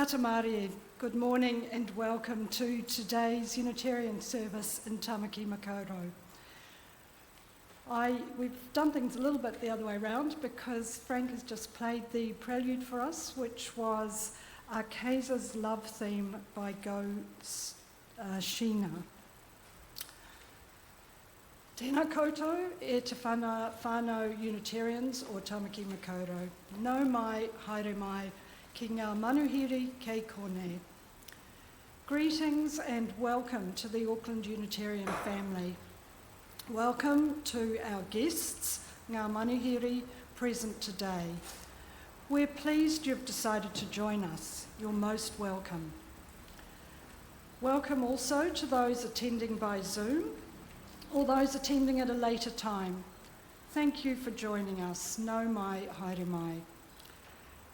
Tata Mārie, good morning and welcome to today's Unitarian service in Tamaki Makaurau. We've done things a little bit the other way around because Frank has just played the prelude for us, which was Arcasa's Love Theme by Go Sheena. Tēnā koutou e te whānau Unitarians o Tamaki Makaurau. Nau mai, haere mai, ki ngā manuhiri kei kone. Greetings and welcome to the Auckland Unitarian family. Welcome to our guests, ngā manuhiri, present today. We're pleased you've decided to join us. You're most welcome. Welcome also to those attending by Zoom or those attending at a later time. Thank you for joining us. Nau mai, haere mai.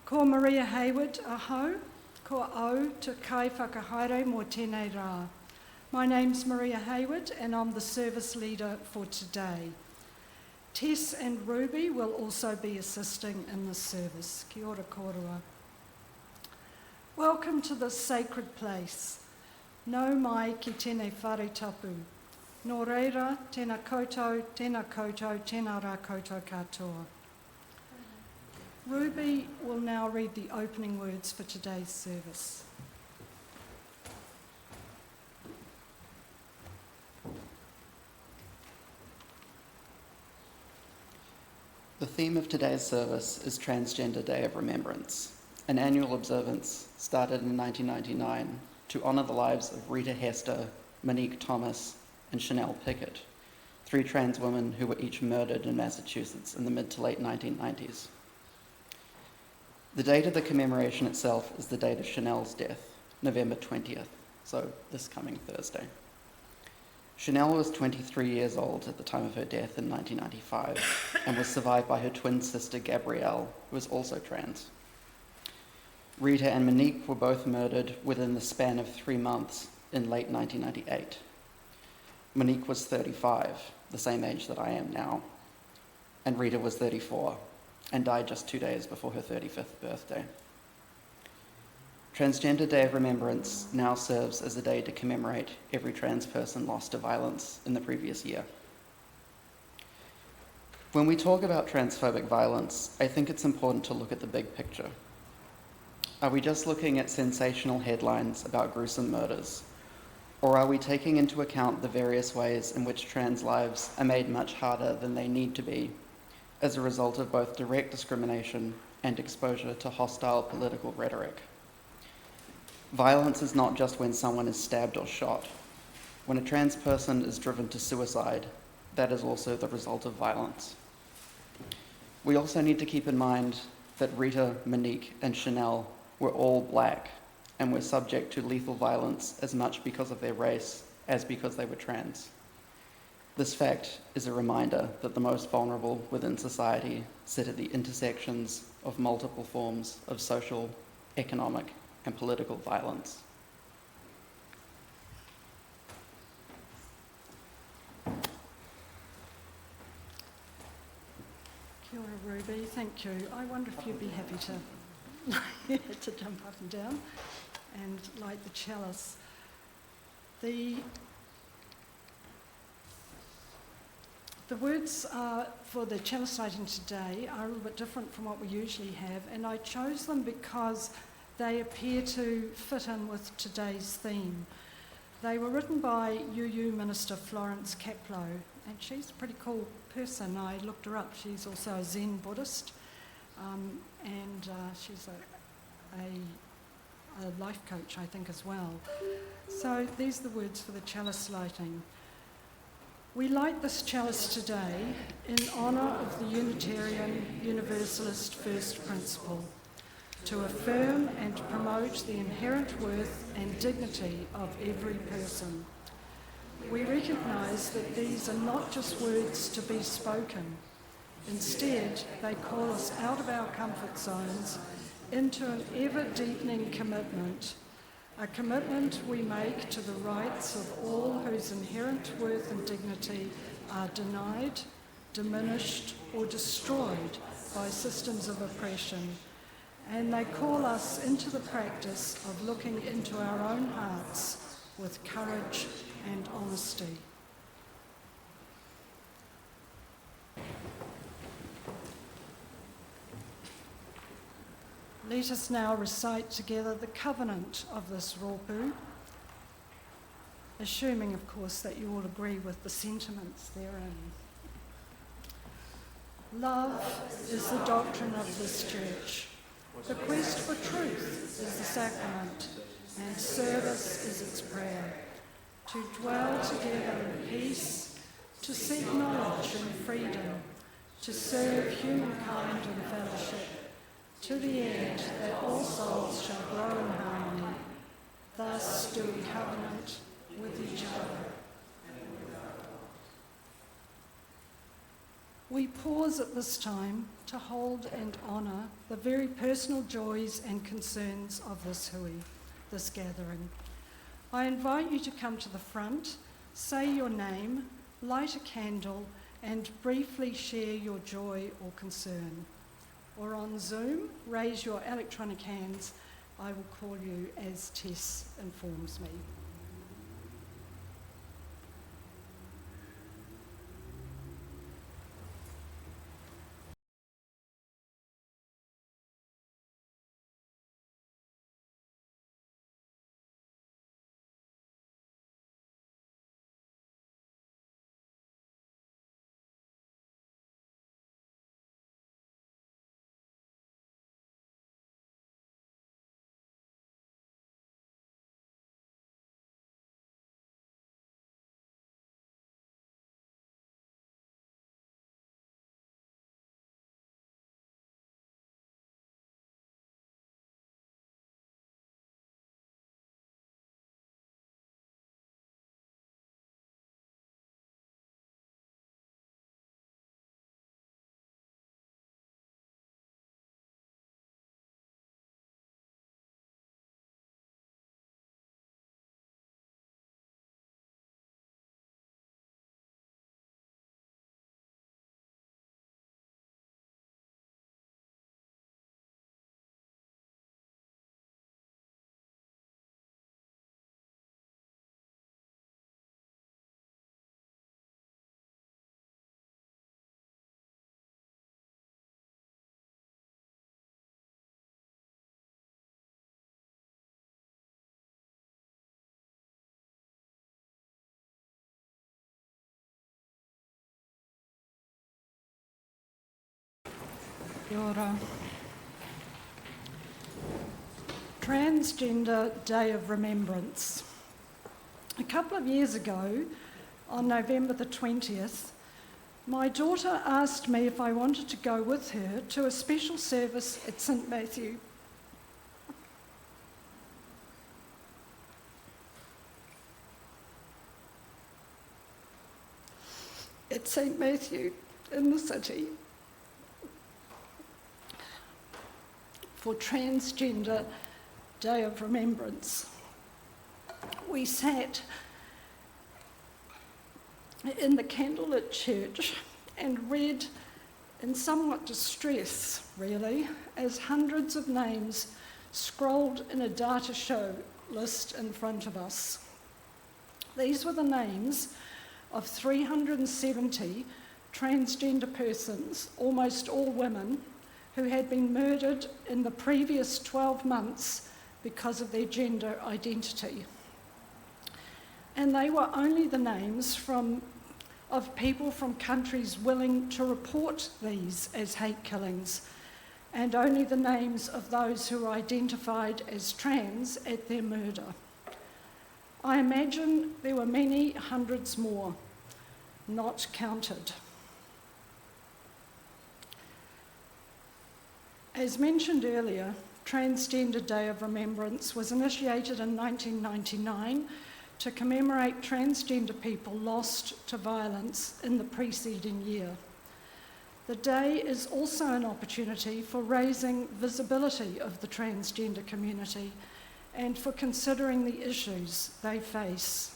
Ko Maria Hayward ahau, ko au te kai whakahaere mō tēnei rā. My name's Maria Hayward and I'm the service leader for today. Tess and Ruby will also be assisting in this service. Kia ora kōrua. Welcome to this sacred place. Nau mai ki tēnei whare tapu. Nō reira, tēnā koutou, tēnā rā koutou katoa. Ruby will now read the opening words for today's service. The theme of today's service is Transgender Day of Remembrance, an annual observance started in 1999 to honour the lives of Rita Hester, Monique Thomas, and Chanel Pickett, three trans women who were each murdered in Massachusetts in the mid to late 1990s. The date of the commemoration itself is the date of Chanel's death, November 20th, so this coming Thursday. Chanel was 23 years old at the time of her death in 1995 and was survived by her twin sister Gabrielle, who was also trans. Rita and Monique were both murdered within the span of 3 months in late 1998. Monique was 35, the same age that I am now, and Rita was 34 and died just 2 days before her 35th birthday. Transgender Day of Remembrance now serves as a day to commemorate every trans person lost to violence in the previous year. When we talk about transphobic violence, I think it's important to look at the big picture. Are we just looking at sensational headlines about gruesome murders? Or are we taking into account the various ways in which trans lives are made much harder than they need to be as a result of both direct discrimination and exposure to hostile political rhetoric? Violence is not just when someone is stabbed or shot. When a trans person is driven to suicide, that is also the result of violence. We also need to keep in mind that Rita, Monique, and Chanel were all black and were subject to lethal violence as much because of their race as because they were trans. This fact is a reminder that the most vulnerable within society sit at the intersections of multiple forms of social, economic, and political violence. Kia ora, Ruby, thank you. I wonder if you'd be happy to jump up and down and light the chalice. The words for the chalice lighting today are a little bit different from what we usually have, and I chose them because they appear to fit in with today's theme. They were written by UU Minister Florence Kaplow, and she's a pretty cool person. I looked her up. She's also a Zen Buddhist, and she's a life coach, I think, as well. So these are the words for the chalice lighting. We light this chalice today in honour of the Unitarian Universalist First Principle, to affirm and promote the inherent worth and dignity of every person. We recognise that these are not just words to be spoken. Instead, they call us out of our comfort zones into an ever-deepening commitment, a commitment we make to the rights of all whose inherent worth and dignity are denied, diminished, or destroyed by systems of oppression, and they call us into the practice of looking into our own hearts with courage and honesty. Let us now recite together the covenant of this rōpū, assuming, of course, that you all agree with the sentiments therein. Love is the doctrine of this church. The quest for truth is the sacrament, and service is its prayer. To dwell together in peace, to seek knowledge and freedom, to serve humankind in fellowship, to the end that all souls shall grow in harmony. Thus do we covenant with each other. We pause at this time to hold and honour the very personal joys and concerns of this hui, this gathering. I invite you to come to the front, say your name, light a candle, and briefly share your joy or concern. Or on Zoom, raise your electronic hands. I will call you as Tess informs me. Kia ora. Transgender Day of Remembrance. A couple of years ago, on November the 20th, my daughter asked me if I wanted to go with her to a special service at St Matthew. At St Matthew in the city for Transgender Day of Remembrance. We sat in the candlelit church and read in somewhat distress, really, as hundreds of names scrolled in a data show list in front of us. These were the names of 370 transgender persons, almost all women, who had been murdered in the previous 12 months because of their gender identity. And they were only the names of people from countries willing to report these as hate killings, and only the names of those who were identified as trans at their murder. I imagine there were many hundreds more, not counted. As mentioned earlier, Transgender Day of Remembrance was initiated in 1999 to commemorate transgender people lost to violence in the preceding year. The day is also an opportunity for raising visibility of the transgender community and for considering the issues they face.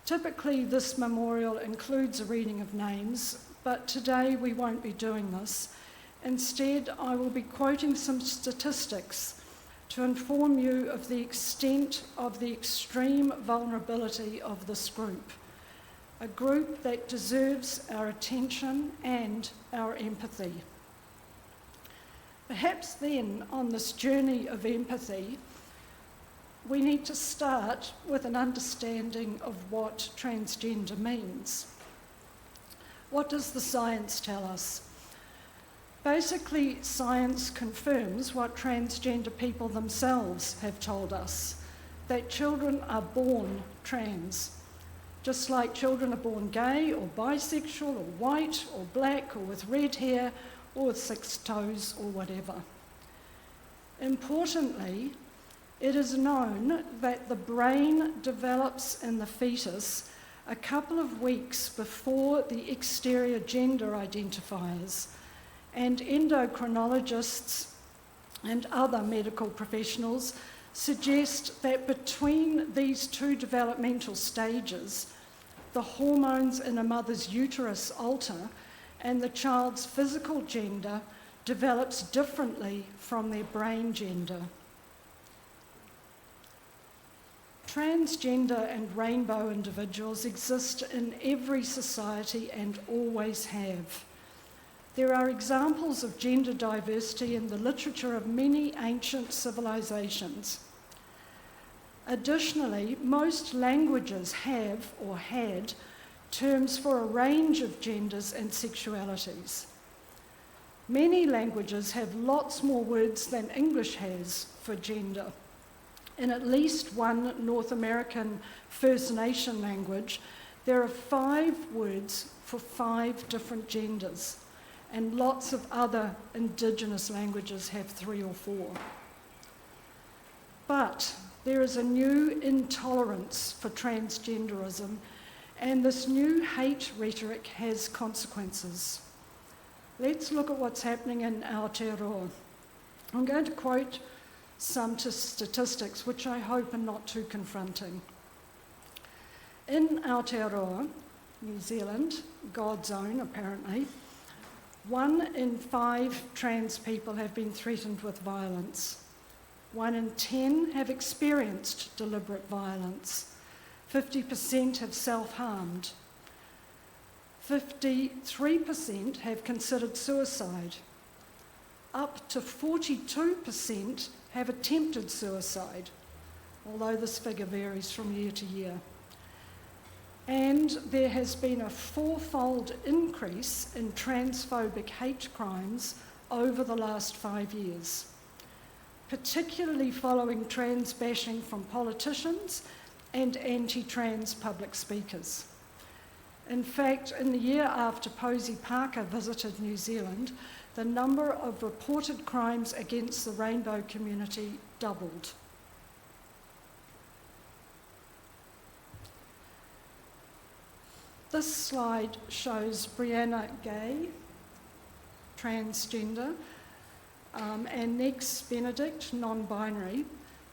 Typically, this memorial includes a reading of names, but today we won't be doing this, Instead, I will be quoting some statistics to inform you of the extent of the extreme vulnerability of this group, a group that deserves our attention and our empathy. Perhaps then, on this journey of empathy, we need to start with an understanding of what transgender means. What does the science tell us? Basically, science confirms what transgender people themselves have told us, that children are born trans. Just like children are born gay or bisexual or white or black or with red hair or with 6 toes or whatever. Importantly, it is known that the brain develops in the fetus a couple of weeks before the exterior gender identifiers, and endocrinologists and other medical professionals suggest that between these two developmental stages, the hormones in a mother's uterus alter and the child's physical gender develops differently from their brain gender. Transgender and rainbow individuals exist in every society and always have. There are examples of gender diversity in the literature of many ancient civilizations. Additionally, most languages have or had terms for a range of genders and sexualities. Many languages have lots more words than English has for gender. In at least one North American First Nation language, there are 5 words for 5 different genders, and lots of other Indigenous languages have 3 or 4. But there is a new intolerance for transgenderism, and this new hate rhetoric has consequences. Let's look at what's happening in Aotearoa. I'm going to quote some statistics which I hope are not too confronting. In Aotearoa, New Zealand, God's own apparently, 1 in 5 trans people have been threatened with violence. 1 in 10 have experienced deliberate violence. 50% have self-harmed. 53% have considered suicide. Up to 42% have attempted suicide, although this figure varies from year to year. And there has been a 4-fold increase in transphobic hate crimes over the last 5 years, particularly following trans bashing from politicians and anti-trans public speakers. In fact, in the year after Posey Parker visited New Zealand, the number of reported crimes against the rainbow community doubled. This slide shows Brianna Gay, transgender, and Nex Benedict, non-binary,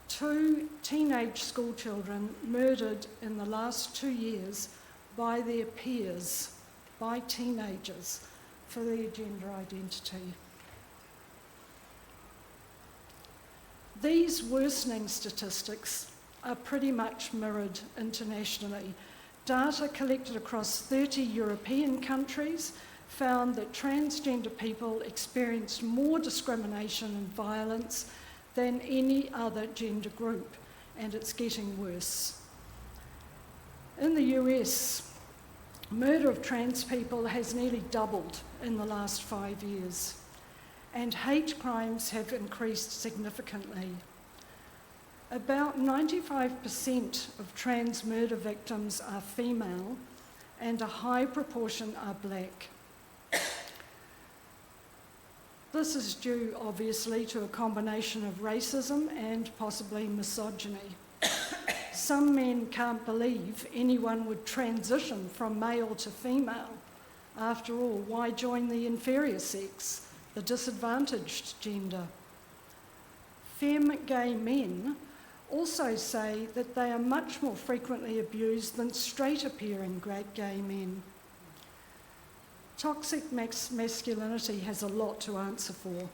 2 teenage school children murdered in the last 2 years by their peers, by teenagers, for their gender identity. These worsening statistics are pretty much mirrored internationally. Data collected across 30 European countries found that transgender people experienced more discrimination and violence than any other gender group, and it's getting worse. In the US, murder of trans people has nearly doubled in the last 5 years, and hate crimes have increased significantly. About 95% of trans murder victims are female, and a high proportion are black. This is due, obviously, to a combination of racism and possibly misogyny. Some men can't believe anyone would transition from male to female. After all, why join the inferior sex, the disadvantaged gender? Femme gay men also say that they are much more frequently abused than straight-appearing gay men. Toxic masculinity has a lot to answer for,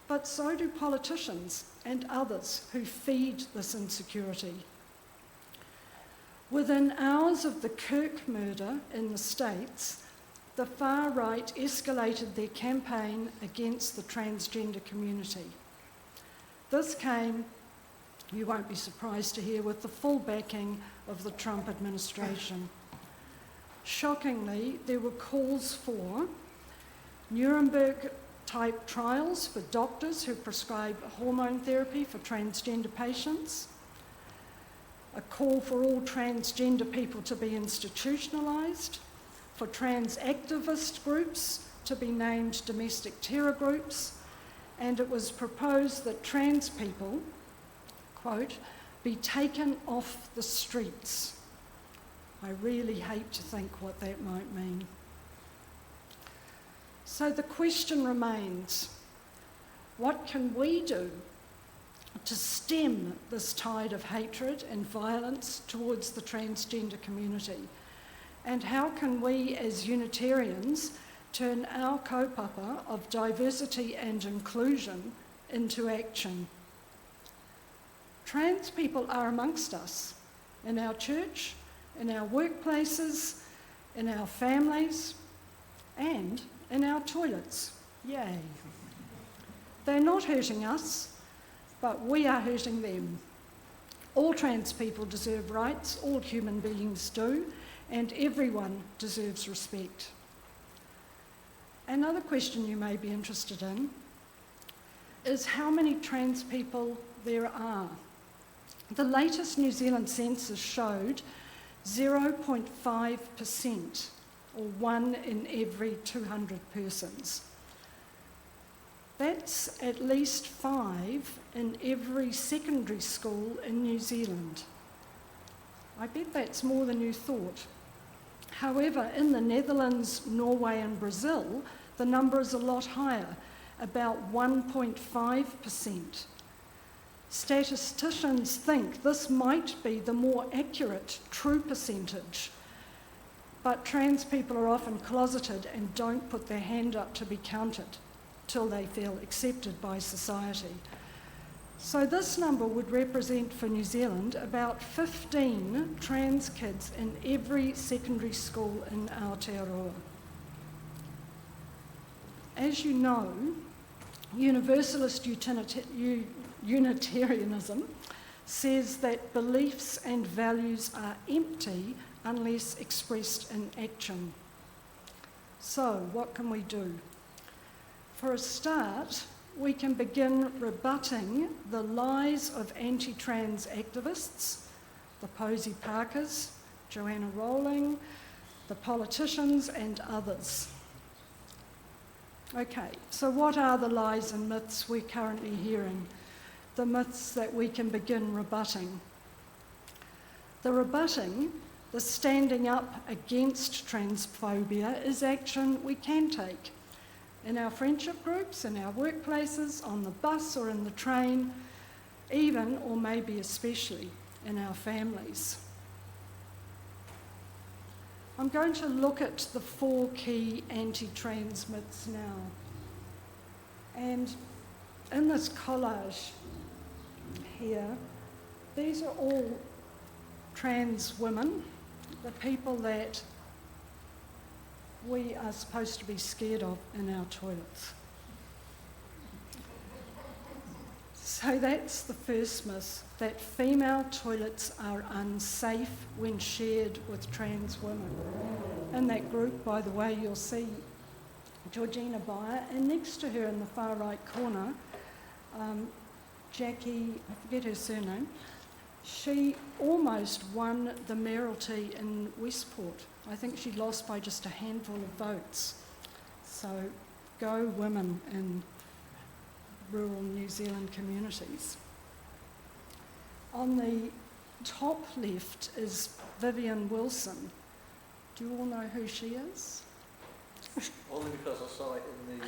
but so do politicians and others who feed this insecurity. Within hours of the Kirk murder in the States, the far right escalated their campaign against the transgender community. This came, you won't be surprised to hear, with the full backing of the Trump administration. Shockingly, there were calls for Nuremberg-type trials for doctors who prescribe hormone therapy for transgender patients, a call for all transgender people to be institutionalised, for trans activist groups to be named domestic terror groups, and it was proposed that trans people, quote, be taken off the streets. I really hate to think what that might mean. So the question remains, what can we do to stem this tide of hatred and violence towards the transgender community? And how can we as Unitarians turn our kaupapa of diversity and inclusion into action? Trans people are amongst us, in our church, in our workplaces, in our families, and in our toilets. Yay. They're not hurting us, but we are hurting them. All trans people deserve rights, all human beings do, and everyone deserves respect. Another question you may be interested in is how many trans people there are. The latest New Zealand census showed 0.5%, or 1 in every 200 persons. That's at least 5 in every secondary school in New Zealand. I bet that's more than you thought. However, in the Netherlands, Norway and Brazil, the number is a lot higher, about 1.5%. Statisticians think this might be the more accurate, true percentage, but trans people are often closeted and don't put their hand up to be counted till they feel accepted by society. So this number would represent for New Zealand about 15 trans kids in every secondary school in Aotearoa. As you know, Universalist Unitarianism says that beliefs and values are empty unless expressed in action. So, what can we do? For a start, we can begin rebutting the lies of anti-trans activists, the Posey Parkers, Joanna Rowling, the politicians and others. Okay, so what are the lies and myths we're currently hearing? The myths that we can begin rebutting. The rebutting, the standing up against transphobia, is action we can take. In our friendship groups, in our workplaces, on the bus or in the train, even or maybe especially in our families. I'm going to look at the 4 key anti-trans myths now. And in this collage here, these are all trans women, the people that we are supposed to be scared of in our toilets. So that's the first myth, that female toilets are unsafe when shared with trans women. In that group, by the way, you'll see Georgina Beyer, and next to her in the far right corner, Jackie, I forget her surname, she almost won the mayoralty in Westport. I think she lost by just a handful of votes. So go women in rural New Zealand communities. On the top left is Vivian Wilson. Do you all know who she is? Only because I saw it in the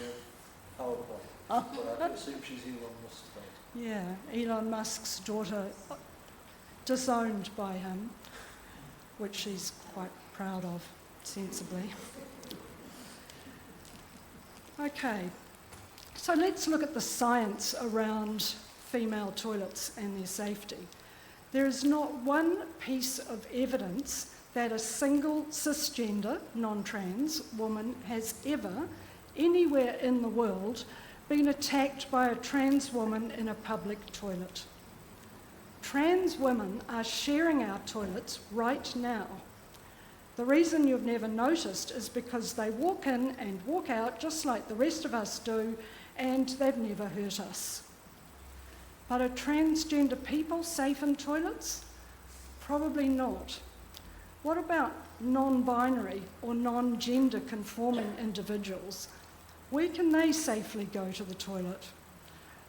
PowerPoint. But I can assume she's Elon Musk's daughter. Yeah, Elon Musk's daughter, disowned by him, which she's quite proud of, sensibly. Okay, so let's look at the science around female toilets and their safety. There is not one piece of evidence that a single cisgender, non-trans woman has ever, anywhere in the world, been attacked by a trans woman in a public toilet. Trans women are sharing our toilets right now. The reason you've never noticed is because they walk in and walk out just like the rest of us do, and they've never hurt us. But are transgender people safe in toilets? Probably not. What about non-binary or non-gender conforming individuals? Where can they safely go to the toilet?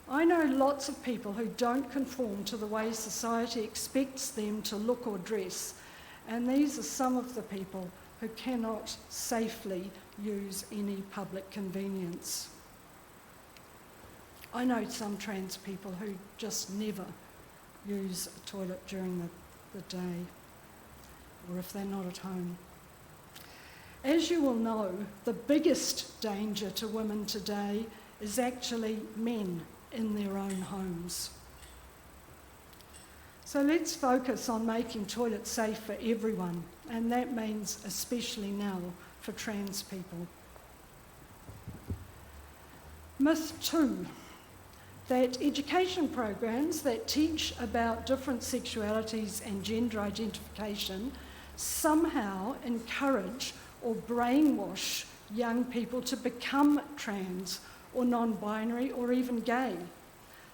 I know lots of people who don't conform to the way society expects them to look or dress, and these are some of the people who cannot safely use any public convenience. I know some trans people who just never use a toilet during the day, or if they're not at home. As you will know, the biggest danger to women today is actually men in their own homes. So let's focus on making toilets safe for everyone, and that means especially now for trans people. Myth 2, that education programs that teach about different sexualities and gender identification somehow encourage or brainwash young people to become trans or non-binary or even gay.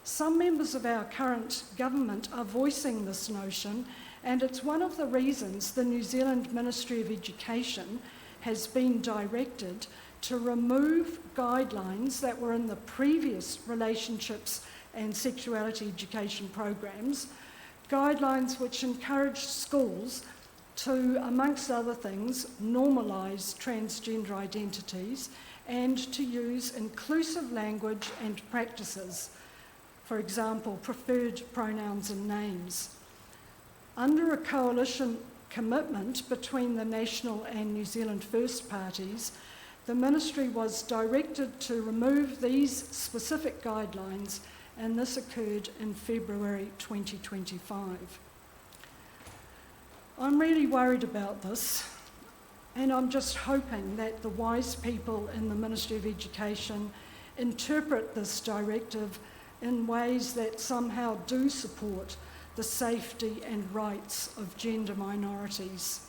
Some members of our current government are voicing this notion, and it's one of the reasons the New Zealand Ministry of Education has been directed to remove guidelines that were in the previous relationships and sexuality education programs, guidelines which encouraged schools to, amongst other things, normalise transgender identities and to use inclusive language and practices. For example, preferred pronouns and names. Under a coalition commitment between the National and New Zealand First parties, the Ministry was directed to remove these specific guidelines, and this occurred in February 2025. I'm really worried about this, and I'm just hoping that the wise people in the Ministry of Education interpret this directive in ways that somehow do support the safety and rights of gender minorities.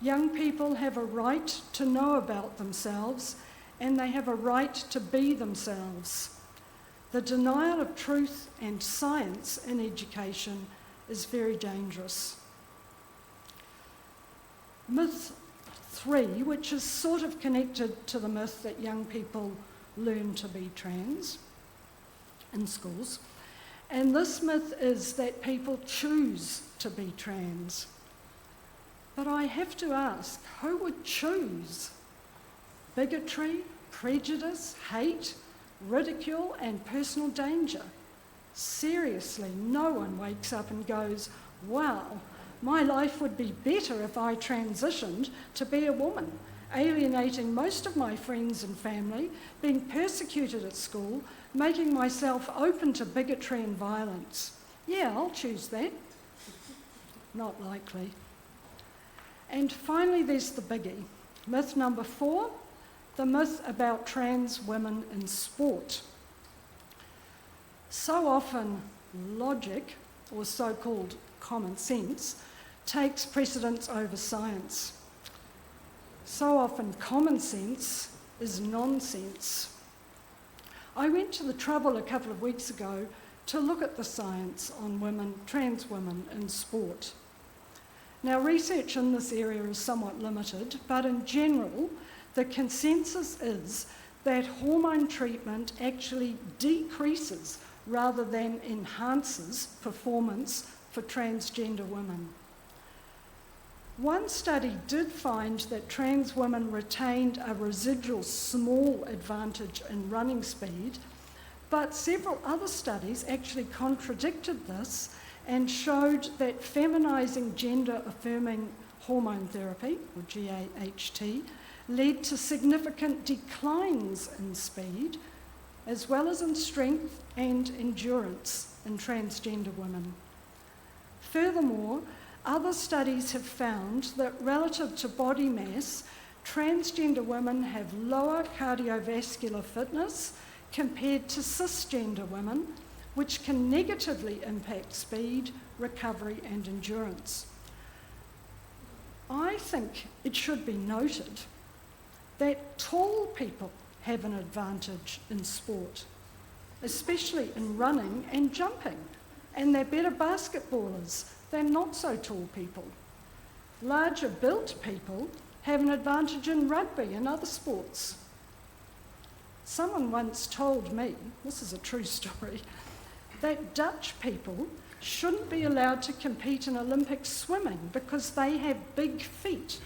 Young people have a right to know about themselves, and they have a right to be themselves. The denial of truth and science in education is very dangerous. Myth 3, which is sort of connected to the myth that young people learn to be trans in schools, and this myth is that people choose to be trans. But I have to ask, who would choose? Bigotry, prejudice, hate, ridicule, and personal danger. Seriously, no one wakes up and goes, wow, my life would be better if I transitioned to be a woman, alienating most of my friends and family, being persecuted at school, making myself open to bigotry and violence. Yeah, I'll choose that. Not likely. And finally, there's the biggie. Myth number 4, the myth about trans women in sport. So often, logic, or so-called common sense, takes precedence over science. So often, common sense is nonsense. I went to the trouble a couple of weeks ago to look at the science on women, trans women in sport. Now, research in this area is somewhat limited, but in general, the consensus is that hormone treatment actually decreases rather than enhances performance for transgender women. One study did find that trans women retained a residual small advantage in running speed, but several other studies actually contradicted this and showed that feminising gender-affirming hormone therapy, or GAHT, led to significant declines in speed, as well as in strength and endurance in transgender women. Furthermore, other studies have found that relative to body mass, transgender women have lower cardiovascular fitness compared to cisgender women, which can negatively impact speed, recovery, and endurance. I think it should be noted that tall people have an advantage in sport, especially in running and jumping, and they're better basketballers than not so tall people. Larger built people have an advantage in rugby and other sports. Someone once told me, this is a true story, that Dutch people shouldn't be allowed to compete in Olympic swimming because they have big feet.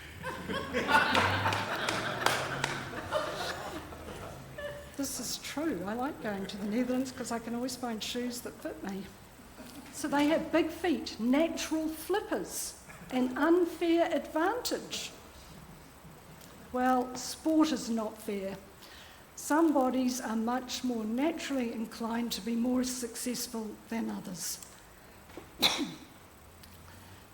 This is true. I like going to the Netherlands because I can always find shoes that fit me. So they have big feet, natural flippers, an unfair advantage. Well, sport is not fair. Some bodies are much more naturally inclined to be more successful than others.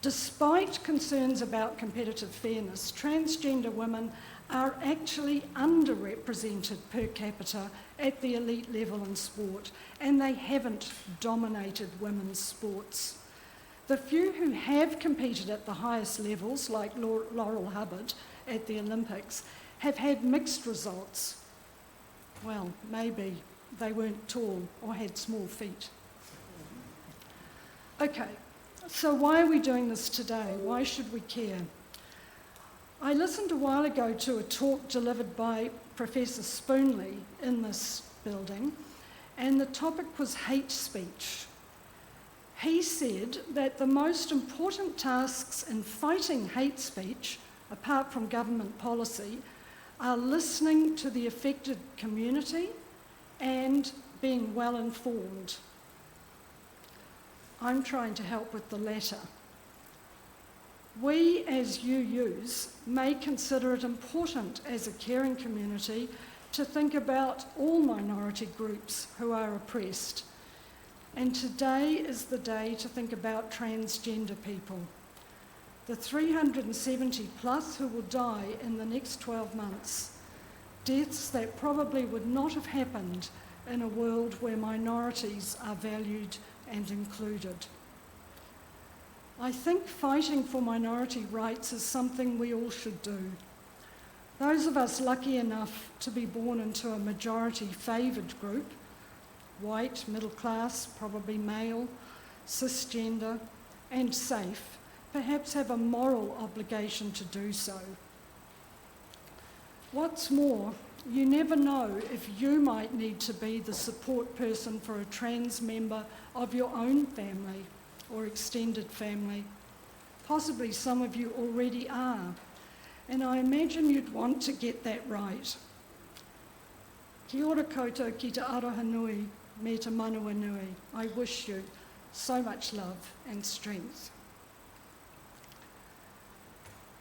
Despite concerns about competitive fairness, transgender women are actually underrepresented per capita at the elite level in sport, and they haven't dominated women's sports. The few who have competed at the highest levels, like Laurel Hubbard at the Olympics, have had mixed results. Well, maybe they weren't tall or had small feet. Okay, so why are we doing this today? Why should we care? I listened a while ago to a talk delivered by Professor Spoonley in this building, and the topic was hate speech. He said that the most important tasks in fighting hate speech, apart from government policy, are listening to the affected community and being well informed. I'm trying to help with the latter. We as UUs may consider it important as a caring community to think about all minority groups who are oppressed. And today is the day to think about transgender people. The 370 plus who will die in the next 12 months. Deaths that probably would not have happened in a world where minorities are valued and included. I think fighting for minority rights is something we all should do. Those of us lucky enough to be born into a majority favoured group, white, middle class, probably male, cisgender, and safe, perhaps have a moral obligation to do so. What's more, you never know if you might need to be the support person for a trans member of your own family or extended family. Possibly some of you already are, and I imagine you'd want to get that right. Kia ora koutou ki te aroha nui me te manawa nui. I wish you so much love and strength.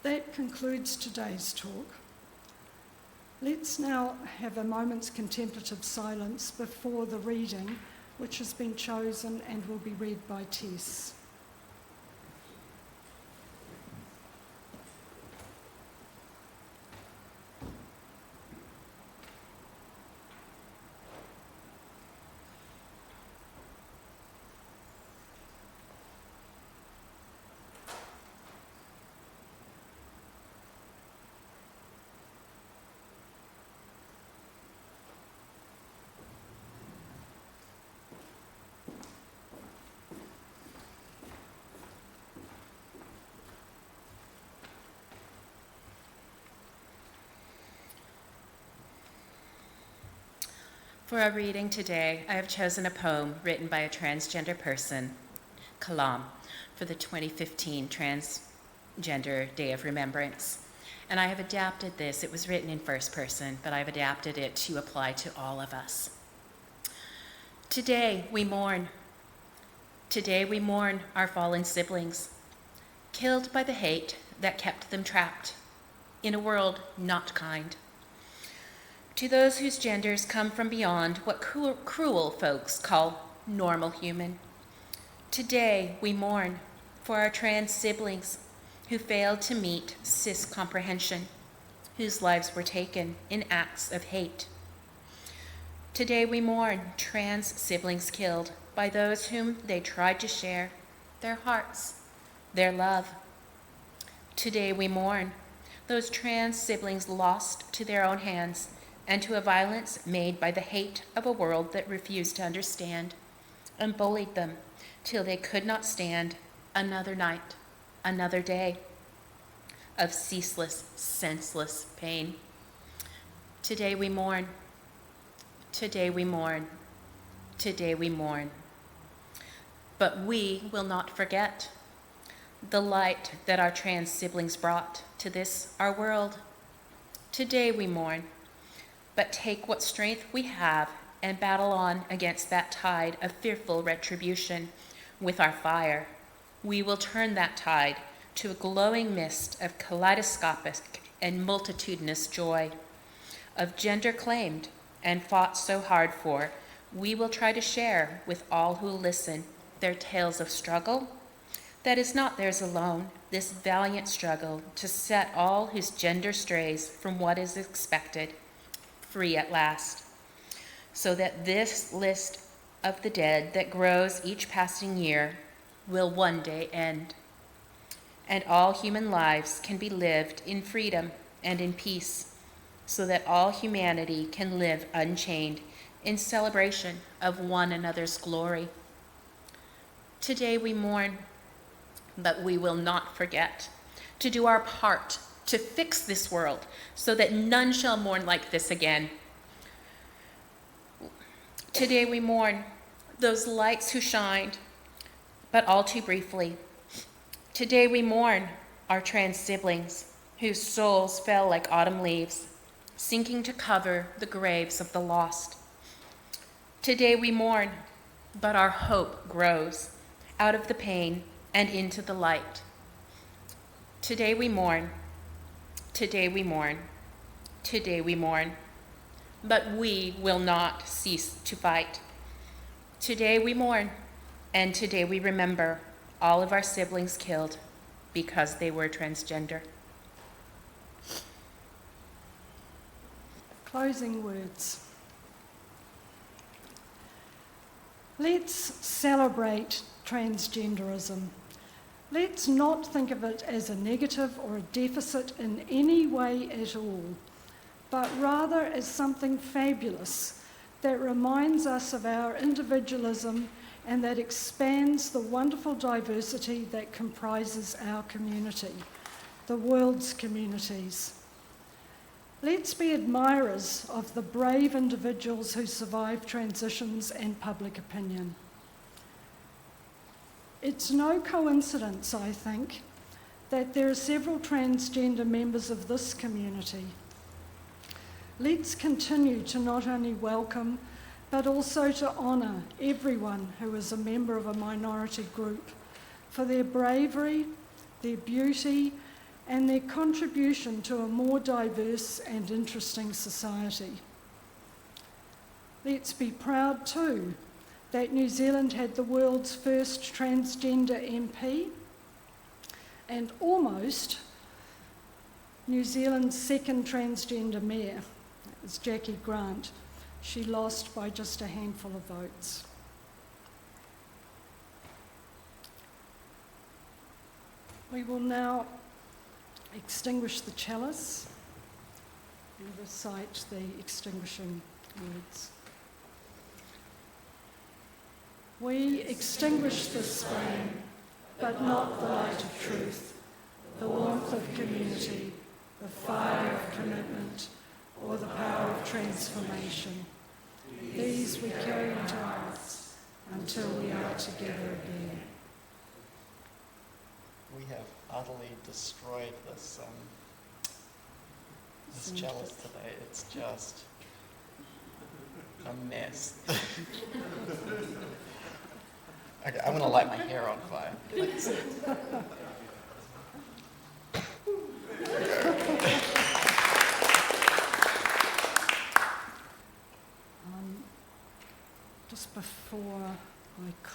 That concludes today's talk. Let's now have a moment's contemplative silence before the reading, which has been chosen and will be read by Tess. For our reading today, I have chosen a poem written by a transgender person, Kalam, for the 2015 Transgender Day of Remembrance. And I have adapted this. It was written in first person, but I've adapted it to apply to all of us. Today we mourn. Today we mourn our fallen siblings, killed by the hate that kept them trapped. in a world not kind. To those whose genders come from beyond what cruel folks call normal human. Today we mourn for our trans siblings who failed to meet cis comprehension, whose lives were taken in acts of hate. Today we mourn trans siblings killed by those whom they tried to share their hearts, their love. Today we mourn those trans siblings lost to their own hands and to a violence made by the hate of a world that refused to understand and bullied them till they could not stand another night, another day of ceaseless, senseless pain. Today we mourn. Today we mourn. Today we mourn. But we will not forget the light that our trans siblings brought to this, our world. Today we mourn, but take what strength we have and battle on against that tide of fearful retribution with our fire. We will turn that tide to a glowing mist of kaleidoscopic and multitudinous joy, of gender claimed and fought so hard for. We will try to share with all who listen their tales of struggle that is not theirs alone, this valiant struggle to set all whose gender strays from what is expected free at last, so that this list of the dead that grows each passing year will one day end, and all human lives can be lived in freedom and in peace, so that all humanity can live unchained in celebration of one another's glory. Today we mourn, but we will not forget to do our part to fix this world so that none shall mourn like this again. Today we mourn those lights who shined, but all too briefly. Today we mourn our trans siblings whose souls fell like autumn leaves, sinking to cover the graves of the lost. Today we mourn, but our hope grows out of the pain and into the light. Today we mourn. Today we mourn. Today we mourn. But we will not cease to fight. Today we mourn, and today we remember all of our siblings killed because they were transgender. Closing words. Let's celebrate transgenderism. Let's not think of it as a negative or a deficit in any way at all, but rather as something fabulous that reminds us of our individualism and that expands the wonderful diversity that comprises our community, the world's communities. Let's be admirers of the brave individuals who survive transitions and public opinion. It's no coincidence, I think, that there are several transgender members of this community. Let's continue to not only welcome, but also to honour everyone who is a member of a minority group for their bravery, their beauty, and their contribution to a more diverse and interesting society. Let's be proud too that New Zealand had the world's first transgender MP and almost New Zealand's second transgender mayor. That was Jackie Grant. She lost by just a handful of votes. We will now extinguish the chalice and recite the extinguishing words. We extinguish this flame, but not the light of truth, the warmth of community, the fire of commitment, or the power of transformation. These we carry in our hearts until we are together again. We have utterly destroyed this chalice today. It's just a mess. Okay, I'm gonna light my hair on fire. Please.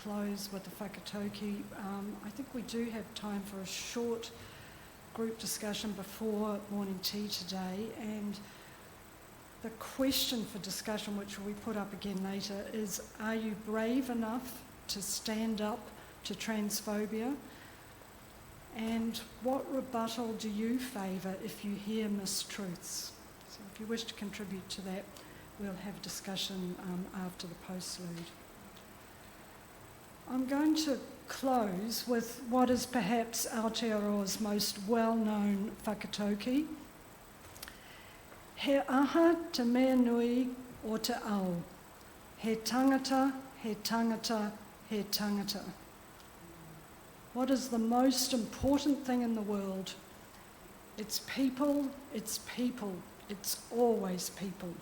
close with the whakatauki. I think we do have time for a short group discussion before morning tea today, and the question for discussion, which we put up again later, is are you brave enough to stand up to transphobia? And what rebuttal do you favour if you hear mistruths? So if you wish to contribute to that, we'll have discussion after the postlude. I'm going to close with what is perhaps Aotearoa's most well-known whakatauki. He aha te mea nui o te ao. He tangata, he tangata, he tangata. What is the most important thing in the world? It's people, it's people, it's always people.